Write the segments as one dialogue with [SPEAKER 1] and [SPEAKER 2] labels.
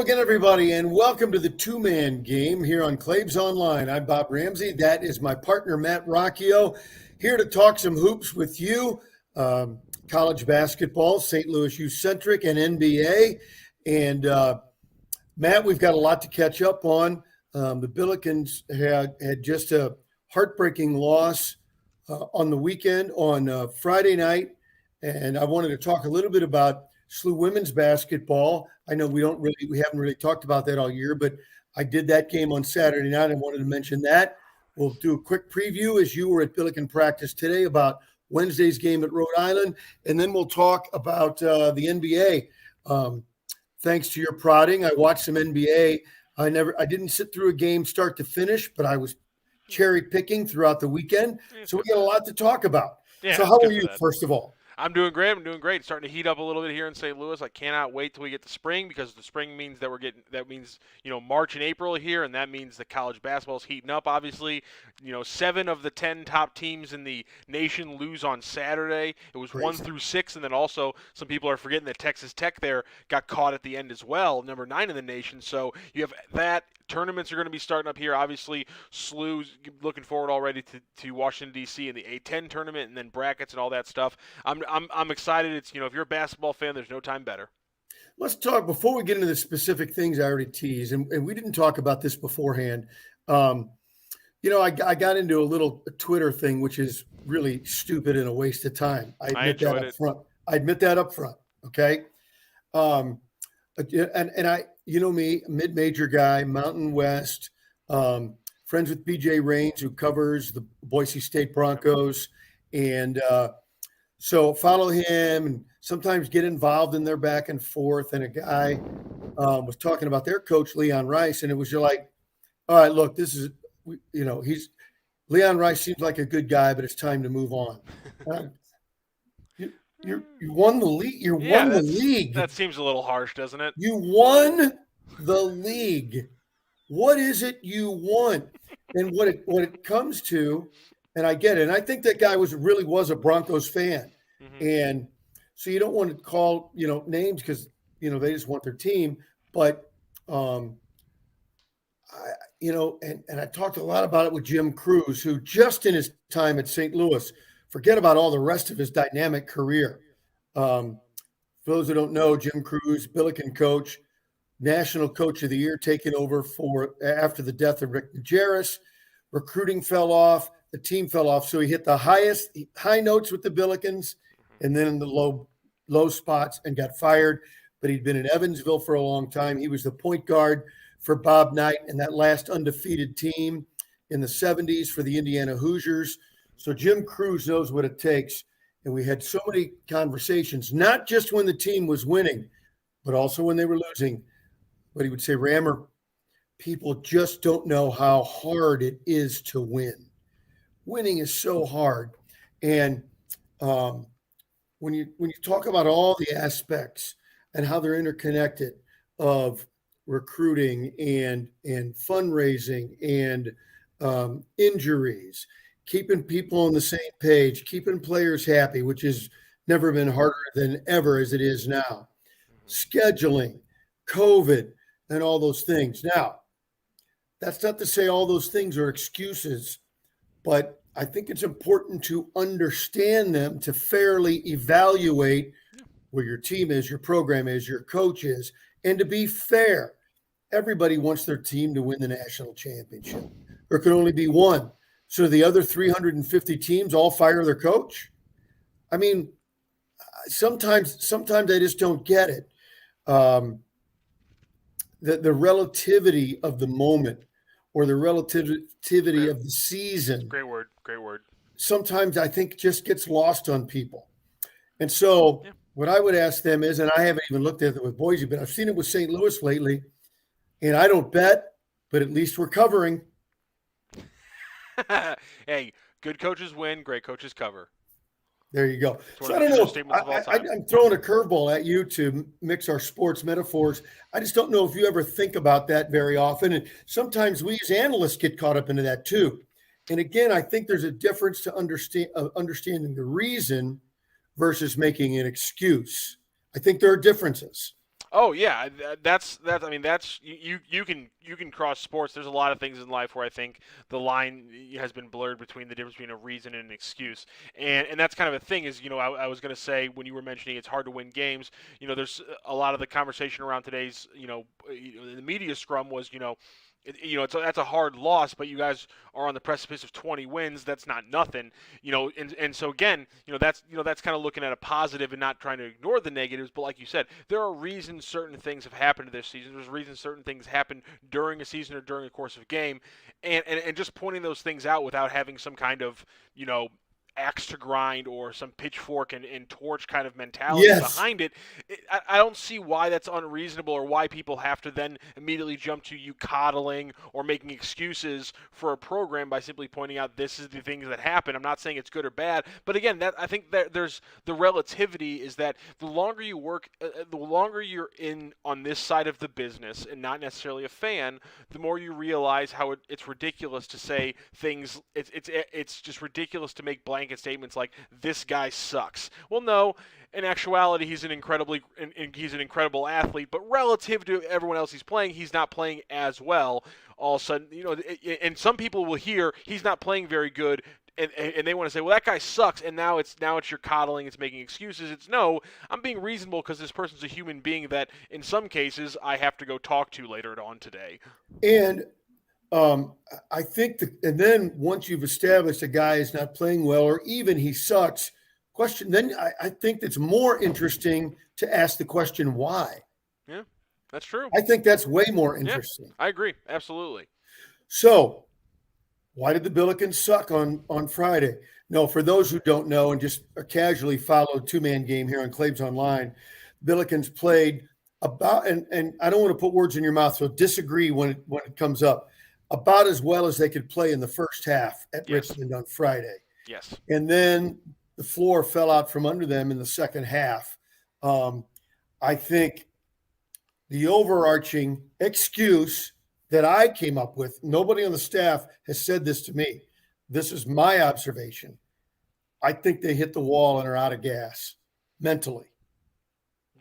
[SPEAKER 1] again, everybody, and welcome to the two-man game here on Claves Online. I'm Bob Ramsey. That is my partner, Matt Rocchio, here to talk some hoops with you, college basketball, St. Louis U-centric, and NBA. And, Matt, we've got a lot to catch up on. The Billikens had just a heartbreaking loss on the weekend on Friday night, and I wanted to talk a little bit about SLU women's basketball. I know we haven't really talked about that all year, but I did that game on Saturday night. I wanted to mention that. We'll do a quick preview as you were at Billiken practice today about Wednesday's game at Rhode Island, and then we'll talk about the NBA. Thanks to your prodding, I watched some NBA. I didn't sit through a game start to finish, but I was cherry picking throughout the weekend. So we got a lot to talk about.
[SPEAKER 2] Yeah,
[SPEAKER 1] so how are you, first of all?
[SPEAKER 2] I'm doing great. It's starting to heat up a little bit here in St. Louis. I cannot wait till we get to spring, because the spring means that means March and April here, and that means the college basketball is heating up. Obviously, 7 of the 10 top teams in the nation lose on Saturday. It was
[SPEAKER 1] Crazy.
[SPEAKER 2] 1 through 6, and then also some people are forgetting that Texas Tech there got caught at the end as well, number 9 in the nation. So you have that. Tournaments are going to be starting up here. Obviously, SLU's looking forward already to Washington, D.C. and the A10 tournament, and then brackets and all that stuff. I'm excited. It's if you're a basketball fan, there's no time better.
[SPEAKER 1] Let's talk before we get into the specific things I already teased, and we didn't talk about this beforehand. I got into a little Twitter thing, which is really stupid and a waste of time. I admit that up front. Okay. And I, me, mid-major guy, Mountain West, friends with BJ Raines, who covers the Boise State Broncos. And so follow him and sometimes get involved in their back and forth. And a guy was talking about their coach, Leon Rice. And it was all right, look, this is, Leon Rice seems like a good guy, but it's time to move on. You won the league. Won the league.
[SPEAKER 2] That seems a little harsh, doesn't it?
[SPEAKER 1] You won the league. What is it you want? And what it comes to, and I get it. And I think that guy was a Broncos fan. Mm-hmm. And so you don't want to call, names because, they just want their team. But, and I talked a lot about it with Jim Cruz, who just in his time at St. Louis, forget about all the rest of his dynamic career. For those who don't know, Jim Cruz, Billiken coach, National Coach of the Year, taken over after the death of Rick Majerus. Recruiting fell off. The team fell off. So he hit the high notes with the Billikens and then in the low spots and got fired. But he'd been in Evansville for a long time. He was the point guard for Bob Knight and that last undefeated team in the 70s for the Indiana Hoosiers. So Jim Cruz knows what it takes. And we had so many conversations, not just when the team was winning, but also when they were losing. But he would say, Rammer, people just don't know how hard it is to win. Winning is so hard. And when you talk about all the aspects and how they're interconnected of recruiting and fundraising and injuries, keeping people on the same page, keeping players happy, which has never been harder than ever as it is now, scheduling, COVID, and all those things. Now, that's not to say all those things are excuses, but I think it's important to understand them to fairly evaluate where your team is, your program is, your coach is, and to be fair. Everybody wants their team to win the national championship. There can only be one. So the other 350 teams all fire their coach? I mean, sometimes I just don't get it. The relativity of the moment or the relativity of the season.
[SPEAKER 2] Great word.
[SPEAKER 1] Sometimes I think just gets lost on people. And so what I would ask them is, and I haven't even looked at it with Boise, but I've seen it with St. Louis lately, and I don't bet, but at least we're covering.
[SPEAKER 2] Hey, good coaches win, great coaches cover.
[SPEAKER 1] There you go. So I don't know. I'm throwing a curveball at you to mix our sports metaphors. I just don't know if you ever think about that very often. And sometimes we as analysts get caught up into that too. And again, I think there's a difference to understanding the reason versus making an excuse. I think there are differences.
[SPEAKER 2] Oh yeah, that's. I mean, that's you can cross sports. There's a lot of things in life where I think the line has been blurred between the difference between a reason and an excuse, and that's kind of a thing. Is I was going to say when you were mentioning it's hard to win games. There's a lot of the conversation around today's the media scrum was that's a hard loss, but you guys are on the precipice of 20 wins. That's not nothing, and so again, that's kind of looking at a positive and not trying to ignore the negatives. But like you said, there are reasons certain things have happened this season. There's reasons certain things happen during a season or during the course of a game, and just pointing those things out without having some kind of axe to grind or some pitchfork and torch kind of mentality
[SPEAKER 1] Yes.
[SPEAKER 2] behind it. I don't see why that's unreasonable or why people have to then immediately jump to you coddling or making excuses for a program by simply pointing out this is the things that happen. I'm not saying it's good or bad, but again, that I think that there's the relativity is that the longer you work, the longer you're in on this side of the business and not necessarily a fan, the more you realize how it's ridiculous to say things. It's just ridiculous to make blanket statements like this guy sucks. Well, no, in actuality, he's an incredible athlete, but relative to everyone else he's playing, he's not playing as well. All of a sudden, and some people will hear he's not playing very good. And they want to say, well, that guy sucks, and now it's your coddling, it's making excuses. It's no, I'm being reasonable because this person's a human being that, in some cases, I have to go talk to later on today.
[SPEAKER 1] And I think and then once you've established a guy is not playing well, or even he sucks, then I think it's more interesting to ask the question why.
[SPEAKER 2] Yeah, that's true.
[SPEAKER 1] I think that's way more interesting.
[SPEAKER 2] Yeah, I agree, absolutely.
[SPEAKER 1] So, why did the Billikens suck on Friday? No, for those who don't know and just casually follow two-man game here on Claves Online, Billikens played about, and I don't want to put words in your mouth, so disagree when it comes up, about as well as they could play in the first half at Richmond on Friday.
[SPEAKER 2] Yes.
[SPEAKER 1] And then the floor fell out from under them in the second half. I think the overarching excuse that I came up with, nobody on the staff has said this to me. This is my observation. I think they hit the wall and are out of gas mentally.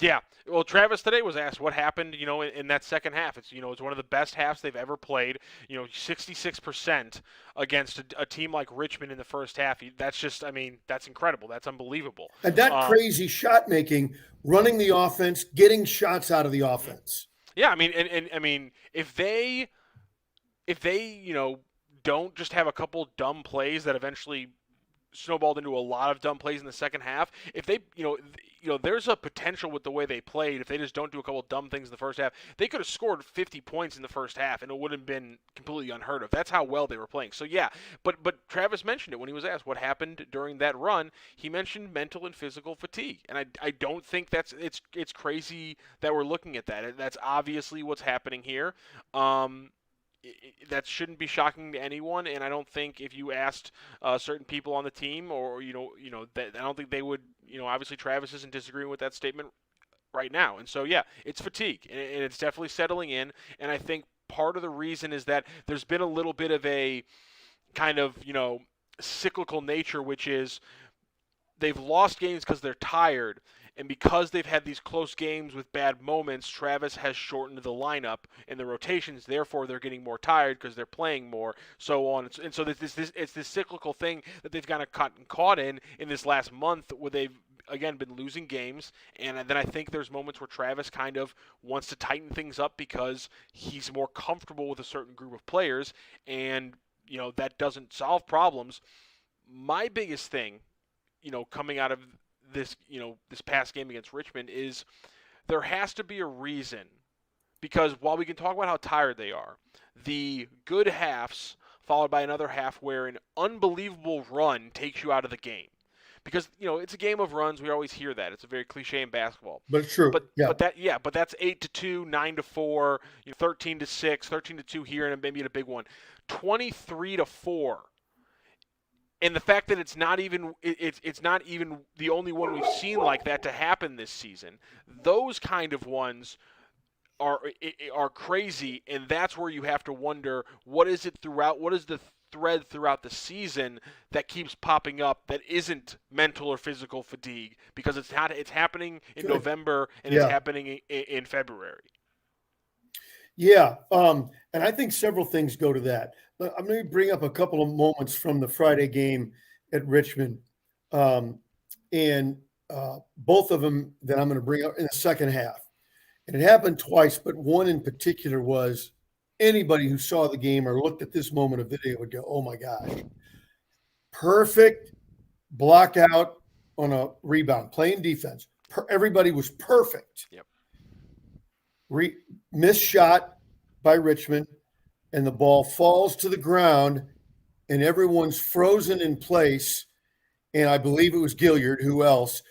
[SPEAKER 2] Yeah. Well, Travis today was asked what happened, in that second half. It's one of the best halves they've ever played. 66% against a team like Richmond in the first half. That's just, that's incredible. That's unbelievable.
[SPEAKER 1] And that crazy shot making, running the offense, getting shots out of the offense.
[SPEAKER 2] Yeah, if they don't just have a couple dumb plays that eventually snowballed into a lot of dumb plays in the second half. If they, there's a potential with the way they played. If they just don't do a couple of dumb things in the first half, they could have scored 50 points in the first half, and it wouldn't have been completely unheard of. That's how well they were playing. So yeah, but Travis mentioned it when he was asked what happened during that run. He mentioned mental and physical fatigue, and I don't think it's crazy that we're looking at that. That's obviously what's happening here. That shouldn't be shocking to anyone, and I don't think if you asked certain people on the team, or that I don't think they would. Obviously Travis isn't disagreeing with that statement right now, and so yeah, it's fatigue, and it's definitely settling in. And I think part of the reason is that there's been a little bit of a kind of cyclical nature, which is they've lost games because they're tired. And because they've had these close games with bad moments, Travis has shortened the lineup and the rotations. Therefore, they're getting more tired because they're playing more, so on. And so it's this cyclical thing that they've kind of caught in this last month where they've, again, been losing games. And then I think there's moments where Travis kind of wants to tighten things up because he's more comfortable with a certain group of players. And, that doesn't solve problems. My biggest thing, coming out of this past game against Richmond is there has to be a reason, because while we can talk about how tired they are, the good halves followed by another half where an unbelievable run takes you out of the game. Because it's a game of runs. We always hear that. It's a very cliche in basketball.
[SPEAKER 1] But it's true.
[SPEAKER 2] But that's 8-2, 9-4, 13-6, 13-2 here, and maybe a big one, 23-4. And the fact that it's not even the only one we've seen like that to happen this season, those kind of ones are crazy, and that's where you have to wonder what is the thread throughout the season that keeps popping up that isn't mental or physical fatigue, because it's happening in
[SPEAKER 1] Good.
[SPEAKER 2] November and it's
[SPEAKER 1] Yeah.
[SPEAKER 2] happening in February.
[SPEAKER 1] Yeah. And I think several things go to that. But I'm going to bring up a couple of moments from the Friday game at Richmond. And both of them that I'm going to bring up in the second half. And it happened twice, but one in particular was anybody who saw the game or looked at this moment of video would go, oh my gosh. Perfect block out on a rebound, playing defense. Everybody was perfect.
[SPEAKER 2] Yep.
[SPEAKER 1] Missed shot by Richmond, and the ball falls to the ground, and everyone's frozen in place. And I believe it was Gilliard, who else,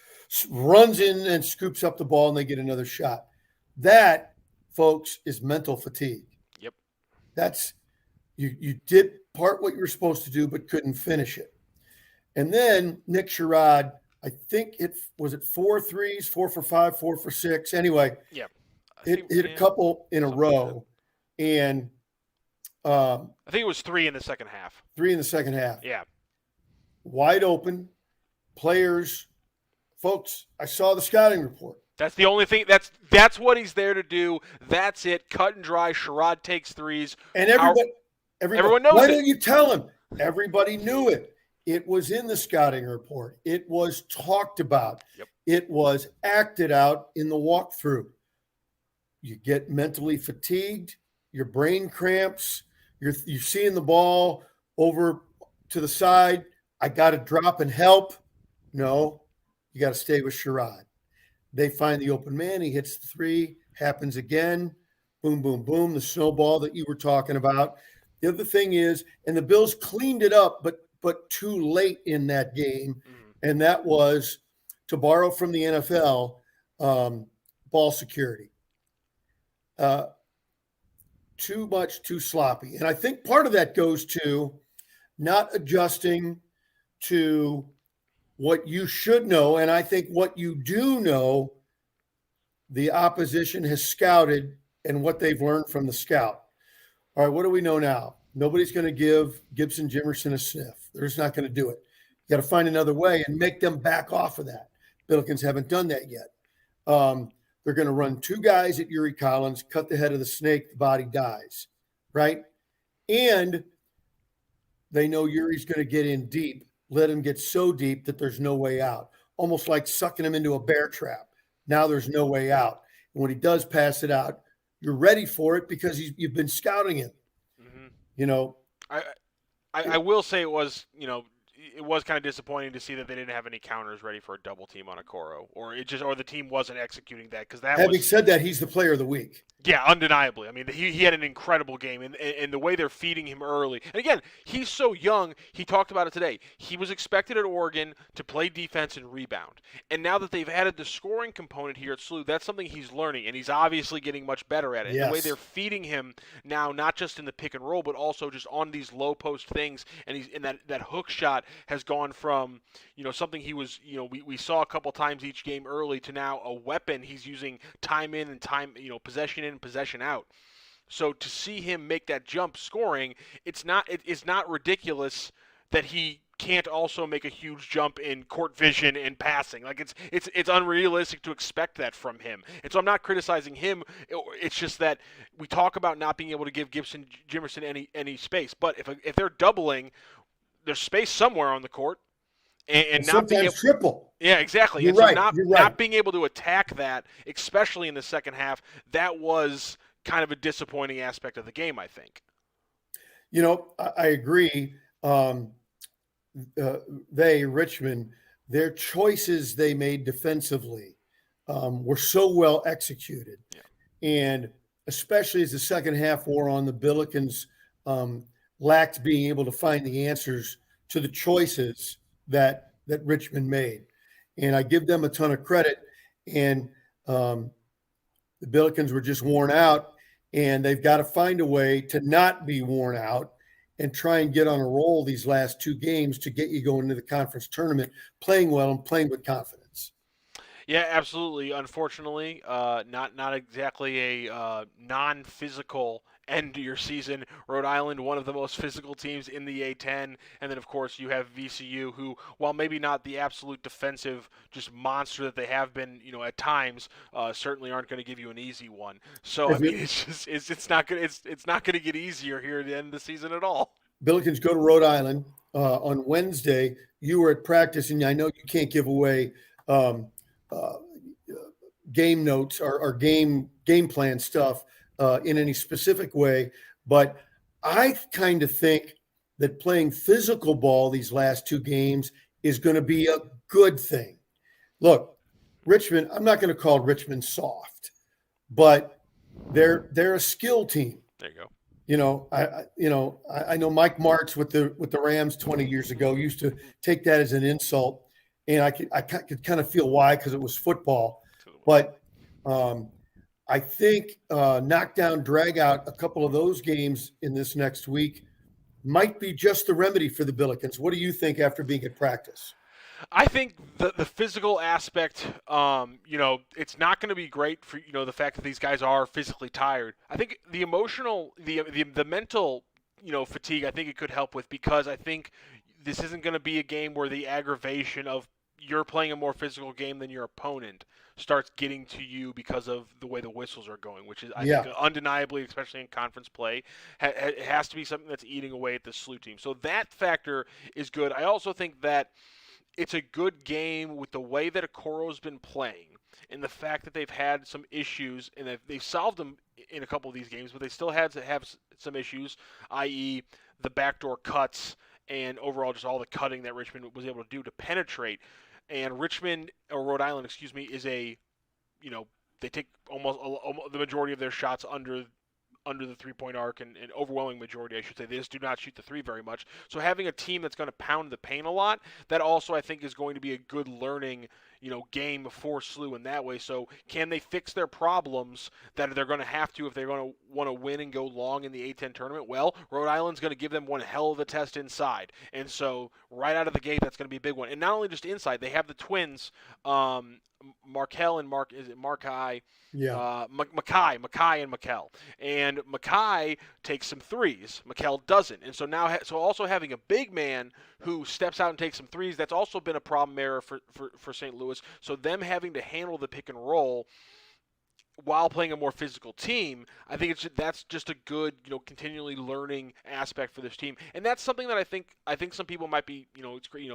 [SPEAKER 1] runs in and scoops up the ball, and they get another shot. That, folks, is mental fatigue.
[SPEAKER 2] Yep.
[SPEAKER 1] That's you did part what you were supposed to do, but couldn't finish it. And then Nick Sherrod, I think it 4 threes, 4 for 5, 4 for 6. Anyway,
[SPEAKER 2] yeah,
[SPEAKER 1] hit a couple in a row, and
[SPEAKER 2] I think it was 3 in the second half.
[SPEAKER 1] 3 in the second half.
[SPEAKER 2] Yeah,
[SPEAKER 1] wide open players, folks. I saw the scouting report.
[SPEAKER 2] That's the only thing. That's what he's there to do. That's it. Cut and dry. Sherrod takes threes,
[SPEAKER 1] and everyone knows
[SPEAKER 2] Why
[SPEAKER 1] it. Don't you tell him? Everybody knew it. It was in the scouting report. It was talked about.
[SPEAKER 2] Yep.
[SPEAKER 1] It was acted out in the walkthrough. You get mentally fatigued. Your brain cramps. You're seeing the ball over to the side. I got to drop and help. No, you got to stay with Sherrod. They find the open man. He hits the 3. Happens again. Boom, boom, boom. The snowball that you were talking about. The other thing is, and the Bills cleaned it up, but too late in that game, and that was, to borrow from the NFL, ball security. Too much, too sloppy. And I think part of that goes to not adjusting to what you should know, and I think what you do know, the opposition has scouted and what they've learned from the scout. All right, what do we know now? Nobody's going to give Gibson Jimerson a sniff. They're just not going to do it. You got to find another way and make them back off of that. Billikens haven't done that yet. They're going to run 2 guys at Yuri Collins, cut the head of the snake, the body dies, right? And they know Yuri's going to get in deep, let him get so deep that there's no way out, almost like sucking him into a bear trap. Now there's no way out. And when he does pass it out, you're ready for it because you've been scouting him.
[SPEAKER 2] Mm-hmm.
[SPEAKER 1] You know,
[SPEAKER 2] I will say it was kind of disappointing to see that they didn't have any counters ready for a double team on Okoro, or the team wasn't executing that, because that.
[SPEAKER 1] Having said that, he's the player of the week.
[SPEAKER 2] Yeah, undeniably. I mean, he had an incredible game, and the way they're feeding him early. And again, he's so young. He talked about it today. He was expected at Oregon to play defense and rebound. And now that they've added the scoring component here at SLU, that's something he's learning, and he's obviously getting much better at it.
[SPEAKER 1] Yes.
[SPEAKER 2] The way they're feeding him now, not just in the pick and roll, but also just on these low post things, and he's in that hook shot has gone from something he was we saw a couple times each game early to now a weapon he's using time in and time possession in and possession out. So to see him make that jump scoring, it's not ridiculous that he can't also make a huge jump in court vision and passing. Like it's unrealistic to expect that from him. And so I'm not criticizing him. It's just that we talk about not being able to give Gibson Jimerson any space. But if they're doubling, there's space somewhere on the court. And not being able,
[SPEAKER 1] triple.
[SPEAKER 2] Yeah, exactly.
[SPEAKER 1] You're
[SPEAKER 2] and
[SPEAKER 1] right.
[SPEAKER 2] So
[SPEAKER 1] You're right.
[SPEAKER 2] Not being able to attack that, especially in the second half, that was kind of a disappointing aspect of the game, I think.
[SPEAKER 1] I agree. Richmond, their choices they made defensively were so well executed. Yeah. And especially as the second half wore on, the Billikens lacked being able to find the answers to the choices that Richmond made. And I give them a ton of credit. And the Billikens were just worn out, and they've got to find a way to not be worn out and try and get on a roll these last 2 games to get you going into the conference tournament, playing well and playing with confidence.
[SPEAKER 2] Yeah, absolutely. Unfortunately, not exactly a non-physical end to your season. Rhode Island, one of the most physical teams in the A10, and then of course you have VCU, who, while maybe not the absolute defensive just monster that they have been, at times, certainly aren't going to give you an easy one. So I
[SPEAKER 1] If
[SPEAKER 2] mean,
[SPEAKER 1] it,
[SPEAKER 2] it's not gonna it's not going to get easier here at the end of the season at all.
[SPEAKER 1] Billikens go to Rhode Island on Wednesday, you were at practice, and I know you can't give away um, uh, game notes or game plan stuff in any specific way, but I kind of think that playing physical ball these last two games is going to be a good thing. Look, Richmond, I'm not going to call Richmond soft, but they're a skill team.
[SPEAKER 2] There you go.
[SPEAKER 1] I know Mike Martz with the Rams 20 years ago used to take that as an insult, and I could kind of feel why, because it was football. But I think knockdown, drag out a couple of those games in this next week might be just the remedy for the Billikens. What do you think after being at practice?
[SPEAKER 2] I think the physical aspect, it's not going to be great for the fact that these guys are physically tired. I think the emotional, the mental, fatigue. I think it could help with, because I think this isn't going to be a game where the aggravation of you're playing a more physical game than your opponent starts getting to you because of the way the whistles are going, which is, I think, undeniably, especially in conference play, it has to be something that's eating away at the SLU team. So that factor is good. I also think that it's a good game with the way that Okoro's been playing and the fact that they've had some issues, and they've solved them in a couple of these games, but they still had to have some issues, i.e. the backdoor cuts and overall just all the cutting that Richmond was able to do to penetrate. And Richmond, or Rhode Island, excuse me, is they take almost the majority of their shots under the three-point arc, and overwhelming majority, I should say. They just do not shoot the three very much. So having a team that's going to pound the paint a lot, that also, I think, is going to be a good learning, game for SLU in that way. So can they fix their problems that they're going to have to if they're going to want to win and go long in the A10 tournament? Well, Rhode Island's going to give them one hell of a test inside. And so right out of the gate, that's going to be a big one. And not only just inside, they have the twins, Markel and Markai?
[SPEAKER 1] Yeah.
[SPEAKER 2] Mackay and Mikkel. And Mackay takes some threes. Mikkel doesn't. And so now, also having a big man who steps out and takes some threes, that's also been a problem area for St. Louis. So them having to handle the pick and roll while playing a more physical team, I think that's just a good, continually learning aspect for this team. And that's something that I think some people might be, it's great,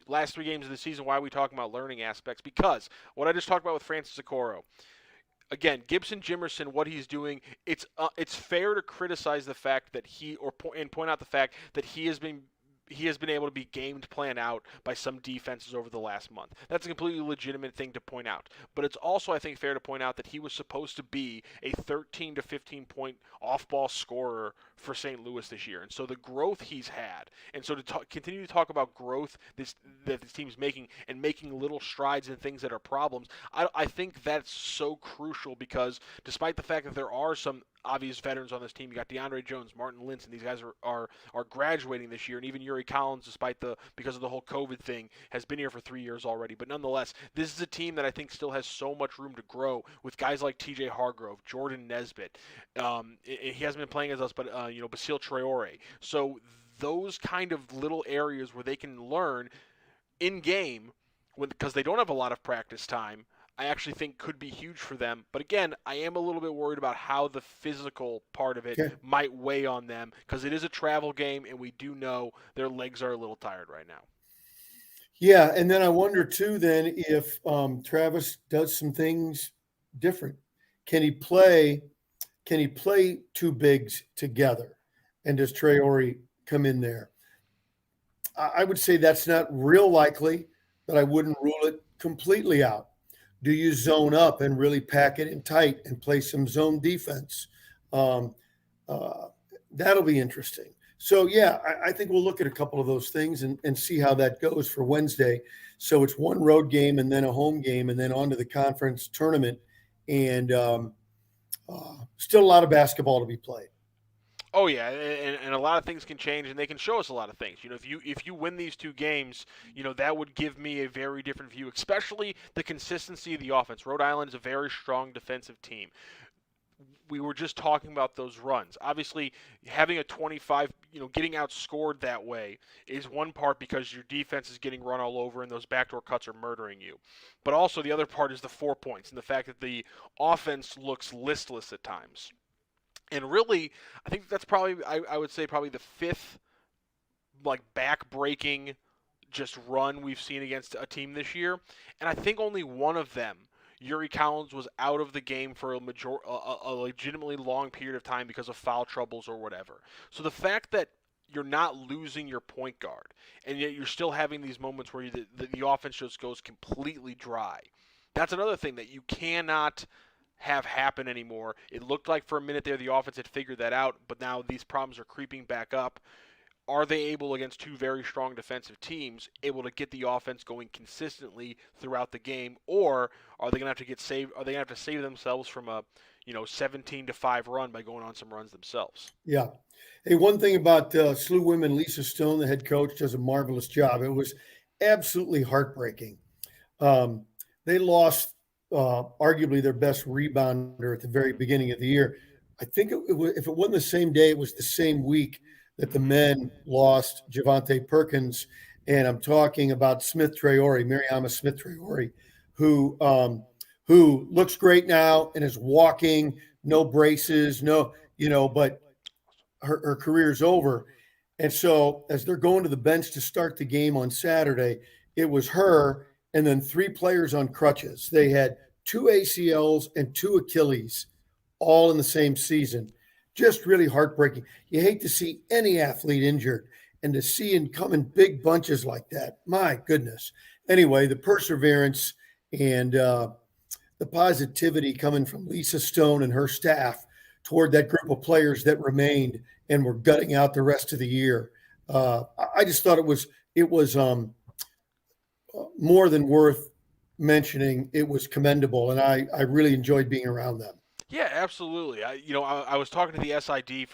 [SPEAKER 2] last 3 games of the season, why are we talking about learning aspects? Because what I just talked about with Francis Okoro, again, Gibson Jimerson, what he's doing, it's fair to criticize the fact that point out the fact that he has been able to be gamed plan out by some defenses over the last month. That's a completely legitimate thing to point out. But it's also, I think, fair to point out that he was supposed to be a 13 to 15 point off-ball scorer for St. Louis this year. And so the growth he's had, and so to continue to talk about growth that this team's making, and making little strides in things that are problems, I think that's so crucial, because despite the fact that there are some obvious veterans on this team, you got DeAndre Jones, Martin Lintz, and these guys are graduating this year, and even Yuri Collins, because of the whole COVID thing, has been here for 3 years already. But nonetheless, this is a team that I think still has so much room to grow, with guys like TJ Hargrove, Jordan Nesbitt. He hasn't been playing as us, but Basile Traore. So those kind of little areas where they can learn in game, because they don't have a lot of practice time, I actually think could be huge for them. But again, I am a little bit worried about how the physical part of it might weigh on them, because it is a travel game, and we do know their legs are a little tired right now.
[SPEAKER 1] Yeah, and then I wonder too, then, if Travis does some things different. Can he play 2 bigs together? And does Traore come in there? I would say that's not real likely, but I wouldn't rule it completely out. Do you zone up and really pack it in tight and play some zone defense? That'll be interesting. So, yeah, I think we'll look at a couple of those things and see how that goes for Wednesday. So it's one road game and then a home game, and then on to the conference tournament. And still a lot of basketball to be played.
[SPEAKER 2] Oh yeah, and a lot of things can change, and they can show us a lot of things. If you win these two games, that would give me a very different view, especially the consistency of the offense. Rhode Island is a very strong defensive team. We were just talking about those runs. Obviously, having a 25, getting outscored that way is one part because your defense is getting run all over and those backdoor cuts are murdering you. But also the other part is the 4 points and the fact that the offense looks listless at times. And really, I think that's probably I would say probably the fifth like back-breaking just run we've seen against a team this year, and I think only one of them, Yuri Collins, was out of the game for a legitimately long period of time because of foul troubles or whatever. So the fact that you're not losing your point guard, and yet you're still having these moments where the offense just goes completely dry. That's another thing that you cannot have happen anymore. It looked like for a minute there the offense had figured that out, but now these problems are creeping back up. Are they able, against two very strong defensive teams, able to get the offense going consistently throughout the game, or are they going to have to get saved? Are they going to have to save themselves from a 17-5 run by going on some runs themselves?
[SPEAKER 1] Yeah. Hey, one thing about SLU women, Lisa Stone, the head coach, does a marvelous job. It was absolutely heartbreaking. They lost arguably their best rebounder at the very beginning of the year. I think if it wasn't the same day, it was the same week that the men lost Javante Perkins. And I'm talking about Smith Traore, Mariama Smith Traore, who looks great now and is walking, no braces, no, but her career's over. And so as they're going to the bench to start the game on Saturday, it was her and then three players on crutches. They had two ACLs and two Achilles all in the same season. Just really heartbreaking. You hate to see any athlete injured, and to see and come in big bunches like that. My goodness. Anyway, the perseverance and the positivity coming from Lisa Stone and her staff toward that group of players that remained and were gutting out the rest of the year. I just thought it was more than worth mentioning. It was commendable, and I really enjoyed being around them.
[SPEAKER 2] Yeah, absolutely. I was talking to the SID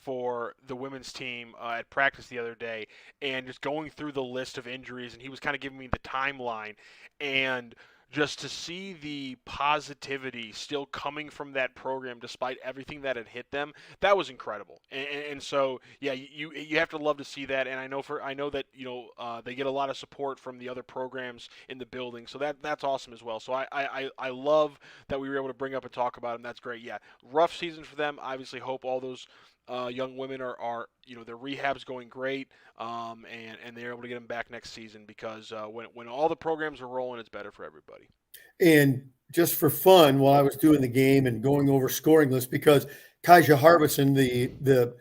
[SPEAKER 2] for the women's team at practice the other day, and just going through the list of injuries, and he was kind of giving me the timeline, and just to see the positivity still coming from that program despite everything that had hit them, that was incredible. And so yeah, you have to love to see that. And I know that they get a lot of support from the other programs in the building, so that's awesome as well. So I love that we were able to bring up and talk about them. That's great. Yeah, rough season for them. Obviously, hope all those young women are their rehab's going great, and they're able to get them back next season because when all the programs are rolling, it's better for everybody.
[SPEAKER 1] And just for fun, while I was doing the game and going over scoring lists, because Kaija Harbison, the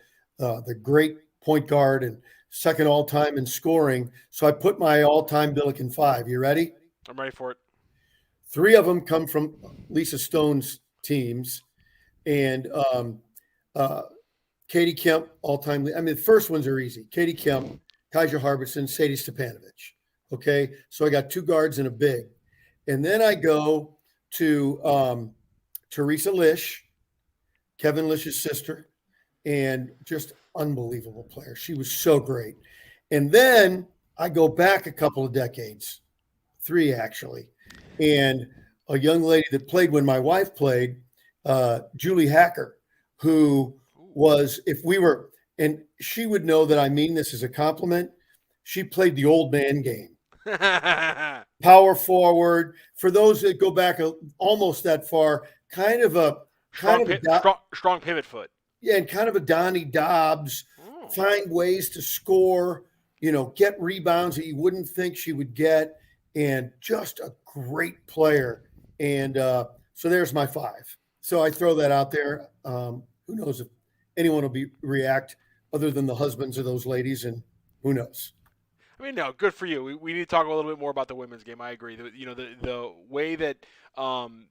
[SPEAKER 1] great point guard and second all time in scoring, so I put my all time Billiken five. You ready?
[SPEAKER 2] I'm ready for it.
[SPEAKER 1] Three of them come from Lisa Stone's teams, and Katie Kemp, all time. I mean, the first ones are easy. Katie Kemp, Kaija Harbison, Sadie Stepanovich. Okay, so I got two guards and a big. And then I go to Teresa Lish, Kevin Lish's sister, and just unbelievable player. She was so great. And then I go back a couple of decades, three actually, and a young lady that played when my wife played, Julie Hacker, who was, and she would know that I mean this as a compliment, she played the old man game. Power forward. For those that go back almost that far,
[SPEAKER 2] strong pivot foot.
[SPEAKER 1] Yeah, and kind of a Donnie Dobbs, find ways to score, get rebounds that you wouldn't think she would get, and just a great player. And so there's my five. So I throw that out there. Who knows if anyone will react other than the husbands of those ladies, and who knows?
[SPEAKER 2] I mean, no, good for you. We need to talk a little bit more about the women's game. I agree. The way that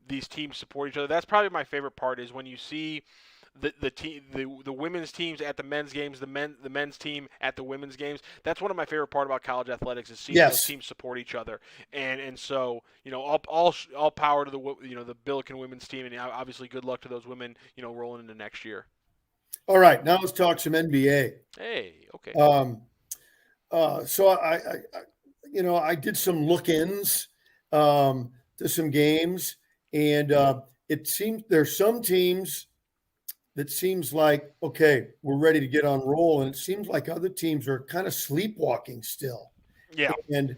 [SPEAKER 2] these teams support each other. That's probably my favorite part is when you see the women's teams at the men's games, the men's team at the women's games. That's one of my favorite part about college athletics is seeing those teams support each other. And so all power to the Billiken women's team, and obviously good luck to those women rolling into next year.
[SPEAKER 1] All right, now let's talk some NBA.
[SPEAKER 2] Hey, okay.
[SPEAKER 1] Um, so I did some look-ins to some games, and it seems there's some teams that seems like okay, we're ready to get on roll, and it seems like other teams are kind of sleepwalking still,
[SPEAKER 2] Yeah.
[SPEAKER 1] and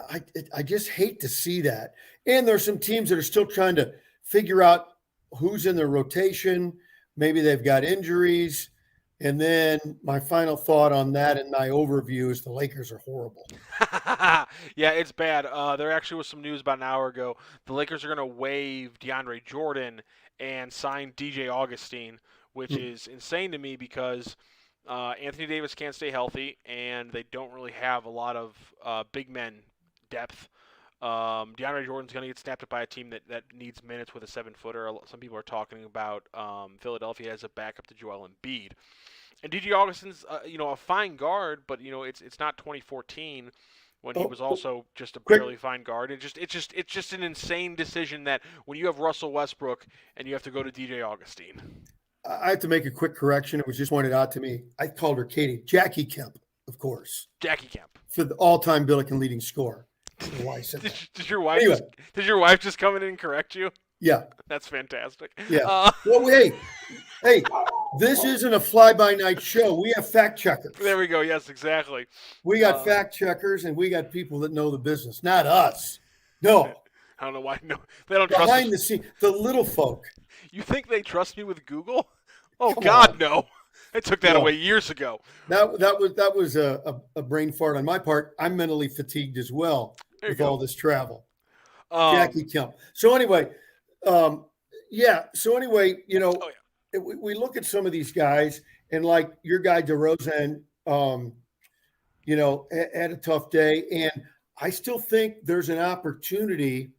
[SPEAKER 1] I I just hate to see that. And there's some teams that are still trying to figure out who's in their rotation. Maybe they've got injuries. And then my final thought on that and my overview is the Lakers are horrible.
[SPEAKER 2] Yeah, it's bad. There actually was some news about an hour ago. The Lakers are going to waive DeAndre Jordan and sign DJ Augustine, which
[SPEAKER 1] Hmm.
[SPEAKER 2] is insane to me because Anthony Davis can't stay healthy, and they don't really have a lot of big men depth. DeAndre Jordan's going to get snapped up by a team that needs minutes with a 7-footer. Some people are talking about Philadelphia as a backup to Joel Embiid. And DJ Augustin's, a fine guard, but it's not 2014 when he
[SPEAKER 1] Oh,
[SPEAKER 2] was also just a
[SPEAKER 1] quick.
[SPEAKER 2] barely fine guard. It's just an insane decision that when you have Russell Westbrook and you have to go to DJ Augustine.
[SPEAKER 1] I have to make a quick correction. It was just pointed out to me. I called her Katie. Jackie Kemp, of course,
[SPEAKER 2] Jackie Kemp.
[SPEAKER 1] for the all-time Billiken leading scorer. I don't know why I said that.
[SPEAKER 2] Did your wife
[SPEAKER 1] Anyway.
[SPEAKER 2] did your wife just come in and correct you?
[SPEAKER 1] Yeah.
[SPEAKER 2] That's fantastic.
[SPEAKER 1] Yeah. Well, hey, this isn't a fly-by-night show. We have fact checkers.
[SPEAKER 2] There we go. Yes, exactly.
[SPEAKER 1] We got fact checkers and we got people that know the business, not us. No.
[SPEAKER 2] I don't know why. No, they don't trust
[SPEAKER 1] Behind
[SPEAKER 2] us.
[SPEAKER 1] the scene, the little folk.
[SPEAKER 2] You think they trust me with Google? Oh
[SPEAKER 1] Come
[SPEAKER 2] God,
[SPEAKER 1] on.
[SPEAKER 2] no! I took that
[SPEAKER 1] No.
[SPEAKER 2] away years ago.
[SPEAKER 1] That was a brain fart on my part. I'm mentally fatigued as well
[SPEAKER 2] There you
[SPEAKER 1] with all
[SPEAKER 2] go.
[SPEAKER 1] this travel.
[SPEAKER 2] Um,
[SPEAKER 1] Jackie Kemp. So anyway, yeah. So anyway,
[SPEAKER 2] Oh, yeah.
[SPEAKER 1] we look at some of these guys, and like your guy DeRozan, had a tough day, and I still think there's an opportunity.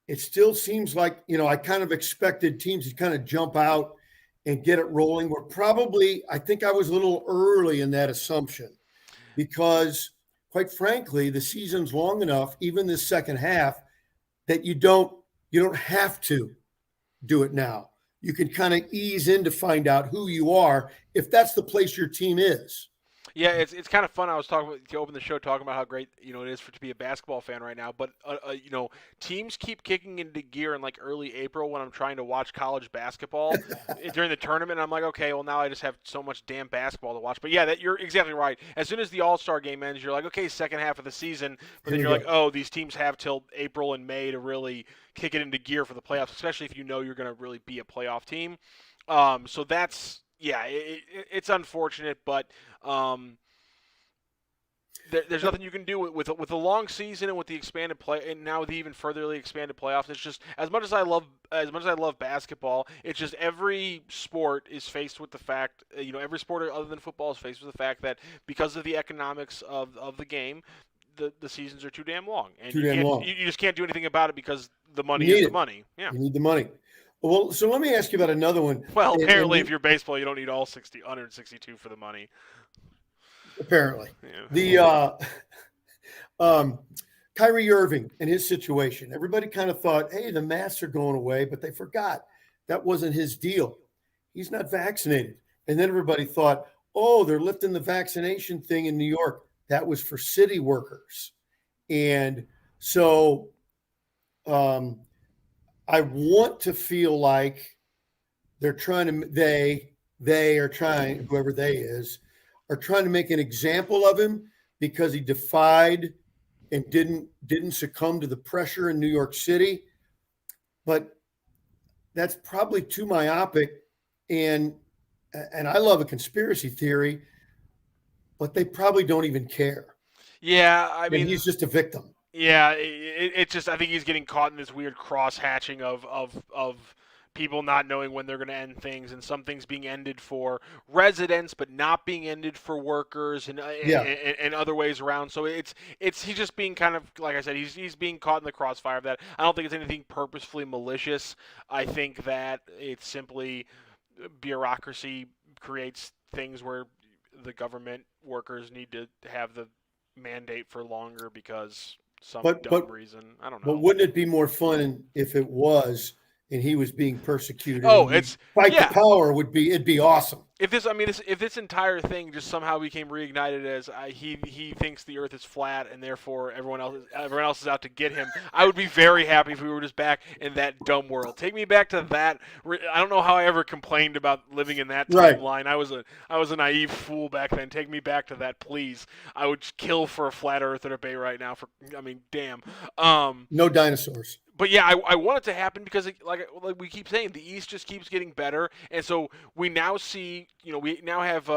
[SPEAKER 1] It still seems like I kind of expected teams to kind of jump out and get it rolling. I think I was a little early in that assumption because, quite frankly, the season's long enough, even this second half, that you don't have to do it now. You can kind of ease in to find out who you are if that's the place your team is.
[SPEAKER 2] Yeah, it's kind of fun. I was to open the show talking about how great it is to be a basketball fan right now. But teams keep kicking into gear in like early April when I'm trying to watch college basketball during the tournament. I'm like, okay, well now I just have so much damn basketball to watch. But yeah, you're exactly right. As soon as the All-Star game ends, you're like, okay, second half of the season. But then you're like, oh, these teams have till April and May to really kick it into gear for the playoffs, especially if you know you're going to really be a playoff team. So that's. Yeah, it's unfortunate, but there's nothing you can do with a long season and with the expanded play, and now with the even furtherly expanded playoffs. It's just as much as I love basketball. It's just every sport is faced with the fact, every sport other than football is faced with the fact that because of the economics of the game, the seasons are too damn long, and you just can't do anything about it because the money is the money. Yeah,
[SPEAKER 1] you need the money. Well, so let me ask you about another one.
[SPEAKER 2] Well, apparently, if you're baseball, you don't need all 162 for the money.
[SPEAKER 1] Apparently,
[SPEAKER 2] yeah.
[SPEAKER 1] The Kyrie Irving and his situation. Everybody kind of thought, hey, the masks are going away, but they forgot that wasn't his deal. He's not vaccinated. And then everybody thought, oh, they're lifting the vaccination thing in New York. That was for city workers. And so I want to feel like they're trying to, they are trying, whoever they is, are trying to make an example of him because he defied and didn't succumb to the pressure in New York City. But that's probably too myopic. And I love a conspiracy theory, but they probably don't even care.
[SPEAKER 2] Yeah, I mean,
[SPEAKER 1] he's just a victim.
[SPEAKER 2] Yeah, it just I think he's getting caught in this weird cross hatching of people not knowing when they're going to end things, and some things being ended for residents but not being ended for workers, and other ways around. So he's just being kind of, like I said, he's being caught in the crossfire of that. I don't think it's anything purposefully malicious. I think that it's simply bureaucracy creates things where the government workers need to have the mandate for longer because some dumb reason. I don't know.
[SPEAKER 1] But wouldn't it be more fun if it was and he was being persecuted.
[SPEAKER 2] Oh,
[SPEAKER 1] And
[SPEAKER 2] it's
[SPEAKER 1] fight the
[SPEAKER 2] yeah.
[SPEAKER 1] power it'd be awesome.
[SPEAKER 2] If this entire thing just somehow became reignited as he thinks the Earth is flat and therefore everyone else is out to get him, I would be very happy if we were just back in that dumb world. Take me back to that. I don't know how I ever complained about living in that
[SPEAKER 1] Right.
[SPEAKER 2] timeline. I was a naive fool back then. Take me back to that, please. I would just kill for a flat Earth at a bay right now. Damn.
[SPEAKER 1] No dinosaurs.
[SPEAKER 2] But yeah, I want it to happen because, like we keep saying, the East just keeps getting better, and so we now see, we now have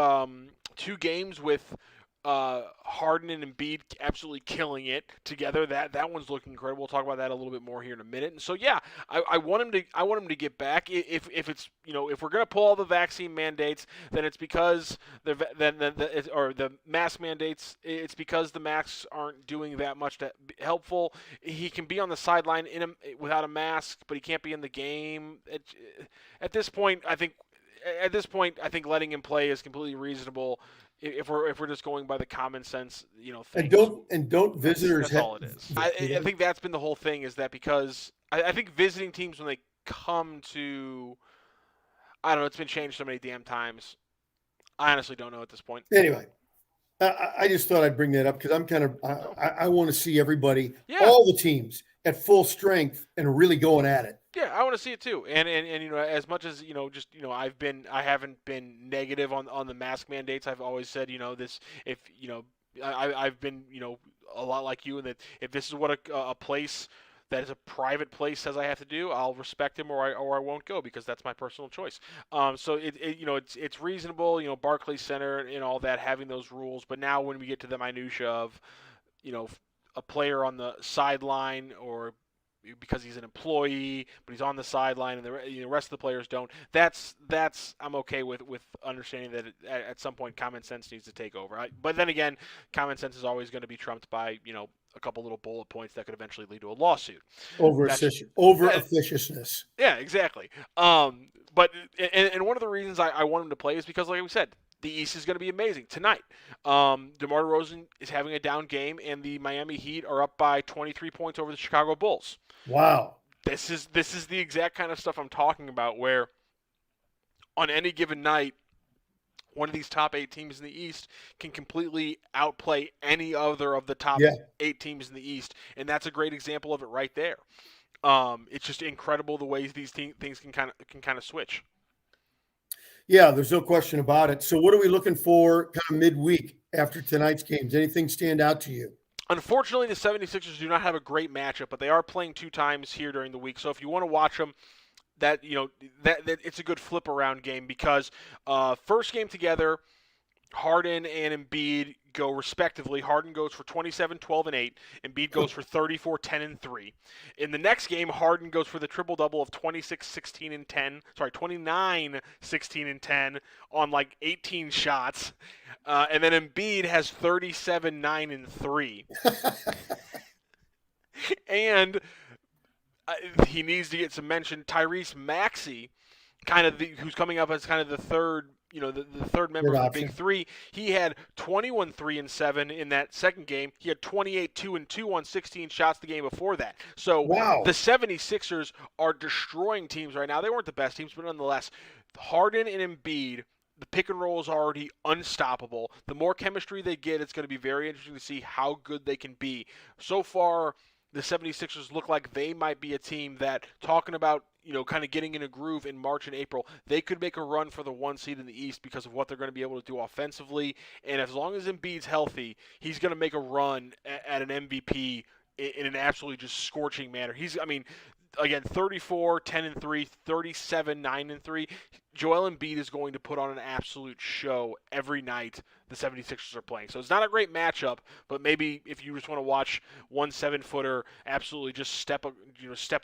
[SPEAKER 2] 2 games with Harden and Embiid absolutely killing it together. That one's looking incredible. We'll talk about that a little bit more here in a minute. And so yeah, I want him to get back. If it's if we're gonna pull all the vaccine mandates, then it's because the mask mandates. It's because the masks aren't doing that much to helpful. He can be on the sideline without a mask, but he can't be in the game. At this point, I think letting him play is completely reasonable. If we're just going by the common sense, thing.
[SPEAKER 1] And don't visitors
[SPEAKER 2] that's all it is. I think that's been the whole thing, is that because I think visiting teams, when they come to, I don't know, it's been changed so many damn times. I honestly don't know at this point.
[SPEAKER 1] Anyway, I just thought I'd bring that up because I'm kind of I want to see everybody,
[SPEAKER 2] Yeah.
[SPEAKER 1] all the teams at full strength and really going at it.
[SPEAKER 2] Yeah, I want to see it too. And as much as I haven't been negative on the mask mandates. I've always said, I've been a lot like you, and that if this is what a place that is a private place says I have to do, I'll respect him or I won't go, because that's my personal choice. So it's reasonable, Barclays Center and all that, having those rules. But now when we get to the minutia of a player on the sideline, or because he's an employee, but he's on the sideline, and the rest of the players don't. That's I'm okay with understanding that at some point common sense needs to take over. But then again, common sense is always going to be trumped by a couple little bullet points that could eventually lead to a lawsuit.
[SPEAKER 1] Over officiousness.
[SPEAKER 2] Yeah, exactly. But one of the reasons I want him to play is because, like we said, the East is going to be amazing tonight. DeMar DeRozan is having a down game, and the Miami Heat are up by 23 points over the Chicago Bulls.
[SPEAKER 1] Wow.
[SPEAKER 2] This is the exact kind of stuff I'm talking about, where on any given night, one of these top 8 teams in the East can completely outplay any other of the top 8 teams in the East, and that's a great example of it right there. It's just incredible the ways these things can kind of switch.
[SPEAKER 1] Yeah, there's no question about it. So what are we looking for kind of midweek after tonight's games? Anything stand out to you?
[SPEAKER 2] Unfortunately, the 76ers do not have a great matchup, but they are playing 2 times here during the week. So if you want to watch them, that it's a good flip around game, because first game together, Harden and Embiid go respectively. Harden goes for 27, 12, and 8. Embiid goes for 34, 10, and 3. In the next game, Harden goes for the triple-double of 26, 16, and 10. Sorry, 29, 16, and 10 on like 18 shots. And then Embiid has 37, 9, and 3. And he needs to get some mention. Tyrese Maxey, who's coming up as kind of the third, the third member of the Big Three. He had 21, 3, and 7 in that second game. He had 28, 2, and 2 on 16 shots the game before that. So The 76ers are destroying teams right now. They weren't the best teams, but nonetheless, Harden and Embiid, the pick and roll is already unstoppable. The more chemistry they get, it's going to be very interesting to see how good they can be. So far, the 76ers look like they might be a team that, talking about, kind of getting in a groove in March and April, they could make a run for the 1 seed in the East because of what they're going to be able to do offensively. And as long as Embiid's healthy, he's going to make a run at an MVP in an absolutely just scorching manner. Again, 34, 10, and 3, 37, 9, and 3. Joel Embiid is going to put on an absolute show every night the 76ers are playing. So it's not a great matchup, but maybe if you just want to watch one 7-footer absolutely just step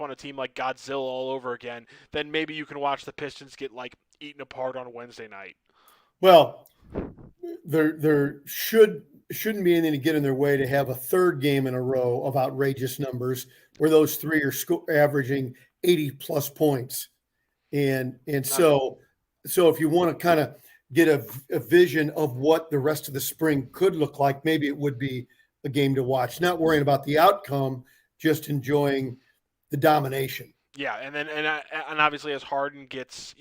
[SPEAKER 2] on a team like Godzilla all over again, then maybe you can watch the Pistons get eaten apart on a Wednesday night.
[SPEAKER 1] Well, there shouldn't be anything to get in their way to have a third game in a row of outrageous numbers where those 3 are averaging 80+ points. And so if you want to kind of get a vision of what the rest of the spring could look like, maybe it would be a game to watch. Not worrying about the outcome, just enjoying the domination.
[SPEAKER 2] Yeah, and obviously as Harden gets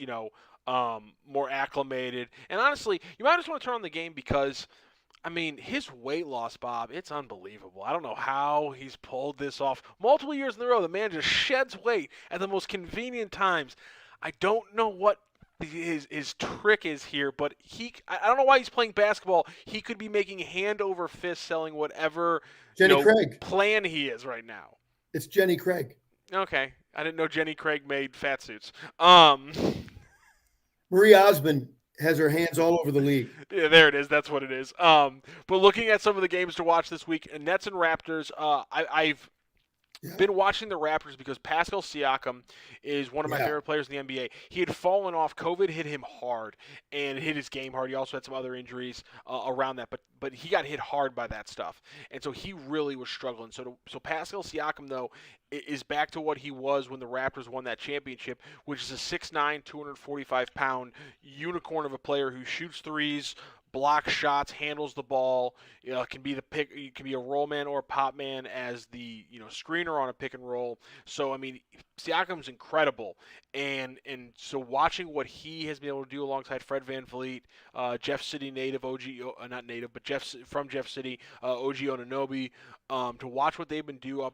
[SPEAKER 2] more acclimated, and honestly, you might just want to turn on the game because I mean his weight loss, Bob, it's unbelievable. I don't know how he's pulled this off multiple years in a row. The man just sheds weight at the most convenient times. I don't know what his trick is here, but I don't know why he's playing basketball. He could be making hand over fist selling whatever
[SPEAKER 1] Jenny Craig.
[SPEAKER 2] plan he is right now.
[SPEAKER 1] It's Jenny Craig.
[SPEAKER 2] Okay, I didn't know Jenny Craig made fat suits.
[SPEAKER 1] Marie Osmond has her hands all over the league.
[SPEAKER 2] Yeah, there it is. That's what it is. But looking at some of the games to watch this week, Nets and Raptors, I've been watching the Raptors because Pascal Siakam is one of my favorite players in the NBA. He had fallen off. COVID hit him hard and hit his game hard. He also had some other injuries around that, but he got hit hard by that stuff, and so he really was struggling. So Pascal Siakam though is back to what he was when the Raptors won that championship, which is a 6'9", 245-pound unicorn of a player who shoots threes, blocks shots, handles the ball, can be can be a roll man or a pop man as the screener on a pick and roll. So I mean, Siakam's incredible, and so watching what he has been able to do alongside Fred VanVleet, Jeff City native not native, but from Jeff City, OG Anunoby, to watch what they've been doing up.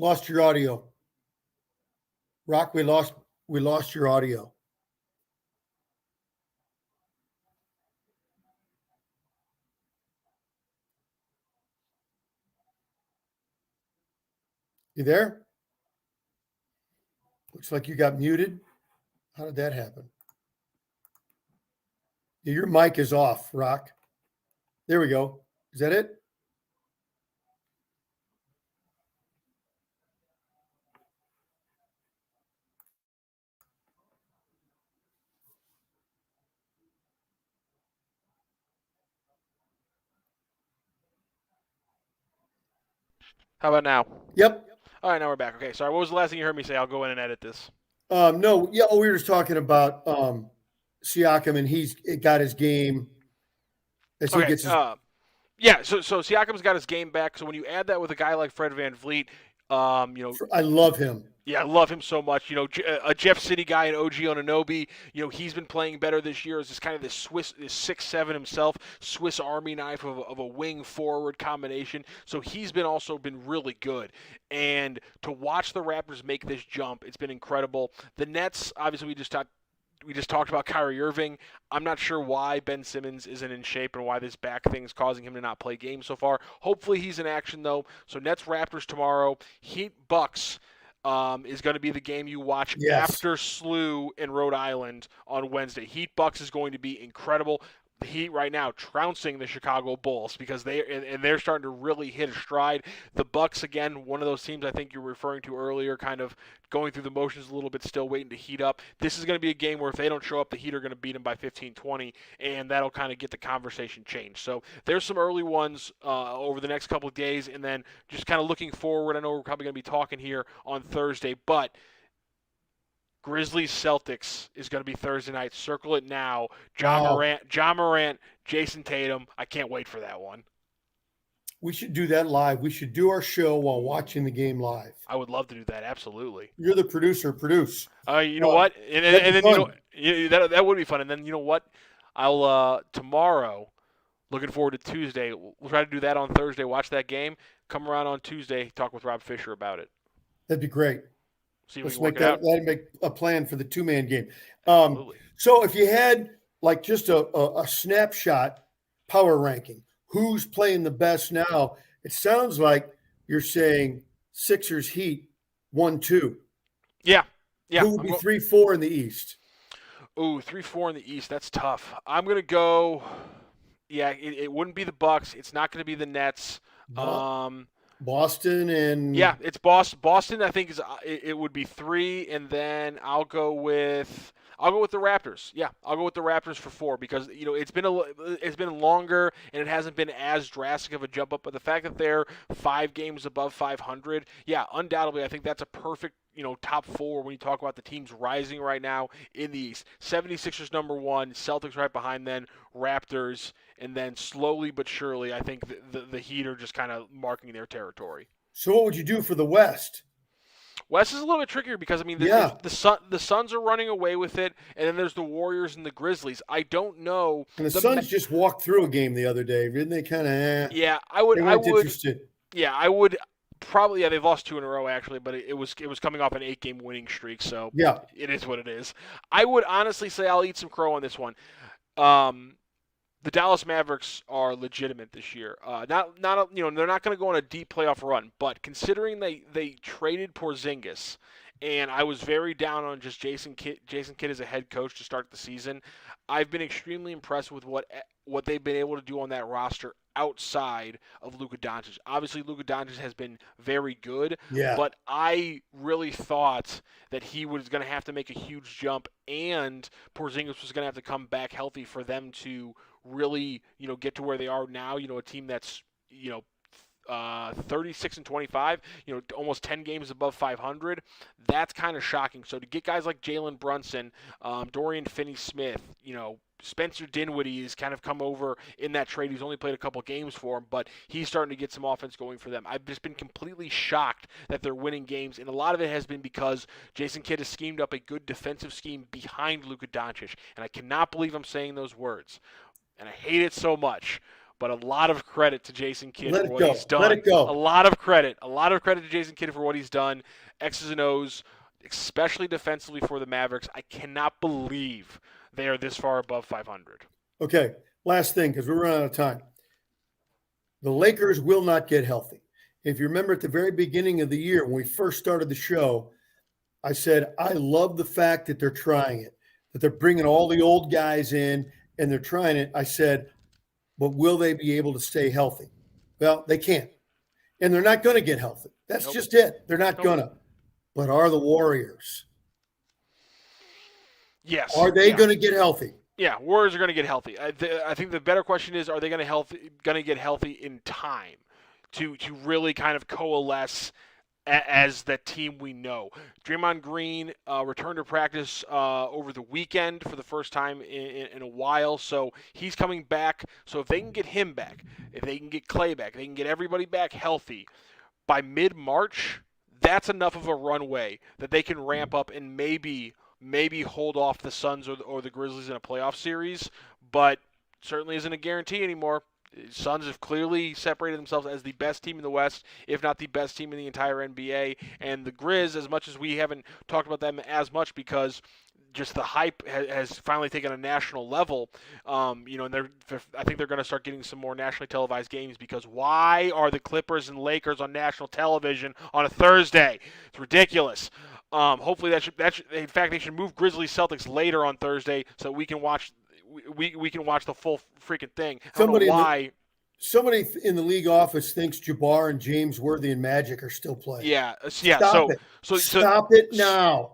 [SPEAKER 1] Lost your audio. Rocc, we lost your audio. You there? Looks like you got muted. How did that happen? Yeah, your mic is off, Rocc. There we go. Is that it?
[SPEAKER 2] How about now?
[SPEAKER 1] Yep.
[SPEAKER 2] All right, now we're back. Okay, sorry. What was the last thing you heard me say? I'll go in and edit this.
[SPEAKER 1] No. Yeah. We were just talking about Siakam, and he's got his game as he gets his.
[SPEAKER 2] Yeah. So Siakam's got his game back. So when you add that with a guy like Fred VanVleet,
[SPEAKER 1] I love him.
[SPEAKER 2] Yeah, I love him so much. A Jeff City guy and OG Anunoby, he's been playing better this year as this kind of this 6'7" himself, Swiss Army knife of a wing forward combination. So he's also been really good. And to watch the Raptors make this jump, it's been incredible. The Nets, obviously, we just talked about Kyrie Irving. I'm not sure why Ben Simmons isn't in shape and why this back thing is causing him to not play games so far. Hopefully he's in action, though. So Nets Raptors tomorrow. Heat Bucks is going to be the game you watch after SLU in Rhode Island on Wednesday. Heat Bucks is going to be incredible. The Heat right now trouncing the Chicago Bulls because they're starting to really hit a stride. The Bucks, again, one of those teams I think you're referring to earlier, kind of going through the motions a little bit, still waiting to heat up. This is going to be a game where if they don't show up, the Heat are going to beat them by 15, 20, and that'll kind of get the conversation changed. So there's some early ones over the next couple of days, and then just kind of looking forward. I know we're probably going to be talking here on Thursday, but Grizzlies Celtics is going to be Thursday night. Circle it now. John Morant, Jason Tatum. I can't wait for that one.
[SPEAKER 1] We should do that live. We should do our show while watching the game live.
[SPEAKER 2] I would love to do that. Absolutely.
[SPEAKER 1] You're the producer. Produce.
[SPEAKER 2] You know what? And then that would be fun. And then you know what? I'll tomorrow. Looking forward to Tuesday. We'll try to do that on Thursday. Watch that game. Come around on Tuesday. Talk with Rob Fisher about it.
[SPEAKER 1] That'd be great.
[SPEAKER 2] Let's
[SPEAKER 1] make a plan for the two-man game.
[SPEAKER 2] Absolutely.
[SPEAKER 1] So if you had like just a snapshot power ranking, who's playing the best now? It sounds like you're saying Sixers Heat 1-2.
[SPEAKER 2] Yeah.
[SPEAKER 1] Who would be 3-4 in the East?
[SPEAKER 2] Ooh, 3-4 in the East. That's tough. I'm gonna go. Yeah, it wouldn't be the Bucks. It's not gonna be the Nets.
[SPEAKER 1] Boston and
[SPEAKER 2] it's Boston. Boston, I think it would be 3, and then I'll go with the Raptors. Yeah, I'll go with the Raptors for 4 because it's been longer and it hasn't been as drastic of a jump up. But the fact that they're 5 games above 500, yeah, undoubtedly, I think that's a perfect top 4 when you talk about the teams rising right now in the East. 76ers number 1, Celtics right behind them, Raptors, and then slowly but surely, I think the Heat are just kind of marking their territory.
[SPEAKER 1] So what would you do for the West?
[SPEAKER 2] West is a little bit trickier because, I mean,
[SPEAKER 1] Yeah.
[SPEAKER 2] the Suns are running away with it, and then there's the Warriors and the Grizzlies. I don't know.
[SPEAKER 1] And the Suns just walked through a game the other day. Didn't they kind of
[SPEAKER 2] Yeah,
[SPEAKER 1] they weren't interested.
[SPEAKER 2] Yeah, I would probably. Yeah, they've lost 2 in a row actually, but it was coming off an 8-game winning streak, so
[SPEAKER 1] Yeah.
[SPEAKER 2] it is what it is. I would honestly say I'll eat some crow on this one. The Dallas Mavericks are legitimate this year. Not they're not going to go on a deep playoff run, but considering they traded Porzingis, and I was very down on just Jason Kidd as a head coach to start the season. I've been extremely impressed with what they've been able to do on that roster outside of Luka Doncic. Obviously, Luka Doncic has been very good,
[SPEAKER 1] Yeah.
[SPEAKER 2] but I really thought that he was going to have to make a huge jump, and Porzingis was going to have to come back healthy for them to really, get to where they are now. A team that's, 36-25, almost 10 games above 500. That's kind of shocking. So to get guys like Jalen Brunson, Dorian Finney-Smith, Spencer Dinwiddie has kind of come over in that trade. He's only played a couple games for him, but he's starting to get some offense going for them. I've just been completely shocked that they're winning games, and a lot of it has been because Jason Kidd has schemed up a good defensive scheme behind Luka Doncic, and I cannot believe I'm saying those words, and I hate it so much. But a lot of credit to Jason Kidd for what he's done.
[SPEAKER 1] Let it go.
[SPEAKER 2] A lot of credit to Jason Kidd for what he's done. X's and O's, especially defensively for the Mavericks. I cannot believe they are this far above 500.
[SPEAKER 1] Okay, last thing, because we're running out of time. The Lakers will not get healthy. If you remember at the very beginning of the year, when we first started the show, I said, I love the fact that they're trying it, that they're bringing all the old guys in and they're trying it. I said, but will they be able to stay healthy? Well, they can't. And they're not going to get healthy. That's just it. They're not going to. But are the Warriors?
[SPEAKER 2] Yes.
[SPEAKER 1] Are they going to get healthy?
[SPEAKER 2] Yeah, Warriors are going to get healthy. I think the better question is, are they going to get healthy in time to really kind of coalesce as the team we know? Draymond Green returned to practice over the weekend for the first time in a while, so he's coming back. So if they can get him back, if they can get Clay back, they can get everybody back healthy, by mid-March, that's enough of a runway that they can ramp up and maybe hold off the Suns or the Grizzlies in a playoff series, but certainly isn't a guarantee anymore. Suns have clearly separated themselves as the best team in the West, if not the best team in the entire NBA. And the Grizz, as much as we haven't talked about them as much because just the hype has finally taken a national level, and I think they're going to start getting some more nationally televised games, because why are the Clippers and Lakers on national television on a Thursday? It's ridiculous. Hopefully in fact, they should move Grizzlies Celtics later on Thursday so we can watch. We can watch the full freaking thing. I don't know why.
[SPEAKER 1] Somebody in the league office thinks Jabbar and James Worthy and Magic are still playing.
[SPEAKER 2] Yeah.
[SPEAKER 1] Stop it now.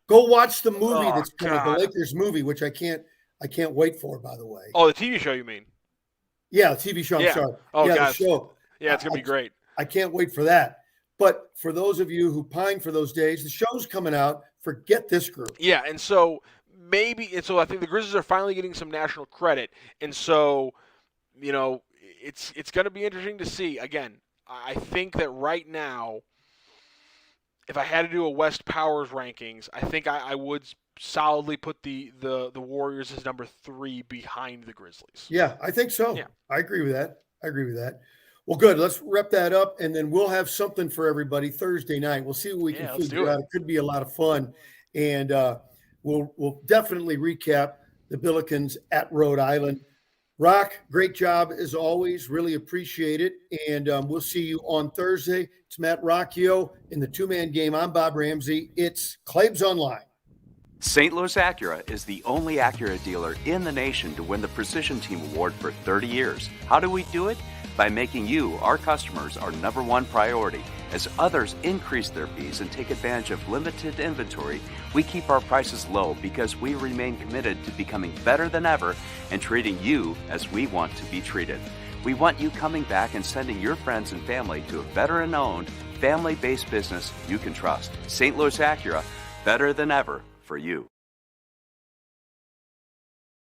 [SPEAKER 1] Go watch the movie that's coming, the Lakers movie, which I can't wait for, by the way.
[SPEAKER 2] Oh, the TV show, you mean?
[SPEAKER 1] Yeah, the TV show. I'm sorry.
[SPEAKER 2] Oh,
[SPEAKER 1] yeah,
[SPEAKER 2] God.
[SPEAKER 1] The show.
[SPEAKER 2] Yeah, it's gonna be great.
[SPEAKER 1] I can't wait for that. But for those of you who pine for those days, the show's coming out. Forget this group.
[SPEAKER 2] Yeah, and so I think the Grizzlies are finally getting some national credit, and so it's going to be interesting to see. Again, I think that right now, if I had to do a West Powers rankings, I think I would solidly put the Warriors as number 3 behind the Grizzlies.
[SPEAKER 1] Yeah, I think so.
[SPEAKER 2] Yeah.
[SPEAKER 1] I agree with that. Well, good. Let's wrap that up, and then we'll have something for everybody Thursday night. We'll see what we can figure out. It could be a lot of fun, and we'll definitely recap the Billikens at Rhode Island. Rocc, great job as always. Really appreciate it, and we'll see you on Thursday. It's Matt Rocchio in the two-man game. I'm Bob Ramsey. It's Claibs Online.
[SPEAKER 3] St. Louis Acura is the only Acura dealer in the nation to win the Precision Team Award for 30 years. How do we do it? By making you, our customers, our number one priority. As others increase their fees and take advantage of limited inventory, we keep our prices low because we remain committed to becoming better than ever and treating you as we want to be treated. We want you coming back and sending your friends and family to a veteran-owned, family-based business you can trust. St. Louis Acura, better than ever for you.